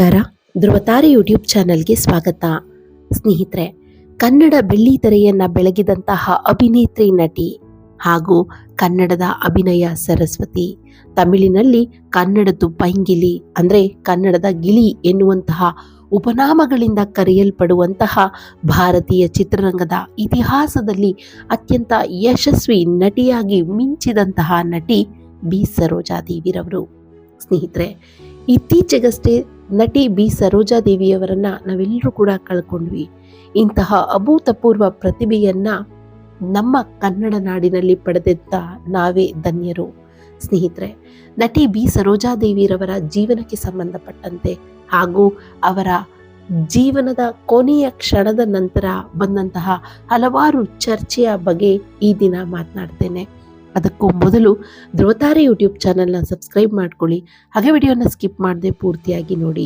ನಮಸ್ಕಾರ. ಧ್ರುವತಾರೆ ಯೂಟ್ಯೂಬ್ ಚಾನೆಲ್ಗೆ ಸ್ವಾಗತ. ಸ್ನೇಹಿತರೆ, ಕನ್ನಡ ಬೆಳ್ಳಿತೆರೆಯನ್ನ ಬೆಳಗಿದಂತಹ ಅಭಿನೇತ್ರಿ, ನಟಿ ಹಾಗೂ ಕನ್ನಡದ ಅಭಿನಯ ಸರಸ್ವತಿ, ತಮಿಳಿನಲ್ಲಿ ಕನ್ನಡದ್ದು ಪೈಂಗಿಲಿ ಅಂದರೆ ಕನ್ನಡದ ಗಿಳಿ ಎನ್ನುವಂತಹ ಉಪನಾಮಗಳಿಂದ ಕರೆಯಲ್ಪಡುವಂತಹ ಭಾರತೀಯ ಚಿತ್ರರಂಗದ ಇತಿಹಾಸದಲ್ಲಿ ಅತ್ಯಂತ ಯಶಸ್ವಿ ನಟಿಯಾಗಿ ಮಿಂಚಿದಂತಹ ನಟಿ ಬಿ ಸರೋಜಾದೇವಿರವರು. ಸ್ನೇಹಿತರೆ, ಇತ್ತೀಚೆಗಷ್ಟೇ ನಟಿ ಬಿ ಸರೋಜಾದೇವಿಯವರನ್ನ ನಾವೆಲ್ಲರೂ ಕೂಡ ಕಳ್ಕೊಂಡ್ವಿ. ಇಂತಹ ಅಭೂತಪೂರ್ವ ಪ್ರತಿಭೆಯನ್ನ ನಮ್ಮ ಕನ್ನಡ ನಾಡಿನಲ್ಲಿ ಪಡೆದಿದ್ದ ನಾವೇ ಧನ್ಯರು. ಸ್ನೇಹಿತರೆ, ನಟಿ ಬಿ ಸರೋಜಾದೇವಿರವರ ಜೀವನಕ್ಕೆ ಸಂಬಂಧಪಟ್ಟಂತೆ ಹಾಗೂ ಅವರ ಜೀವನದ ಕೊನೆಯ ಕ್ಷಣದ ನಂತರ ಬಂದಂತಹ ಹಲವಾರು ಚರ್ಚೆಯ ಬಗ್ಗೆ ಈ ದಿನ ಮಾತನಾಡ್ತೇನೆ. ಅದಕ್ಕೂ ಮೊದಲು ಧ್ರುವತಾರೆ ಯೂಟ್ಯೂಬ್ ಚಾನೆಲ್ನ ಸಬ್ಸ್ಕ್ರೈಬ್ ಮಾಡ್ಕೊಳ್ಳಿ, ಹಾಗೆ ವಿಡಿಯೋನ ಸ್ಕಿಪ್ ಮಾಡದೆ ಪೂರ್ತಿಯಾಗಿ ನೋಡಿ.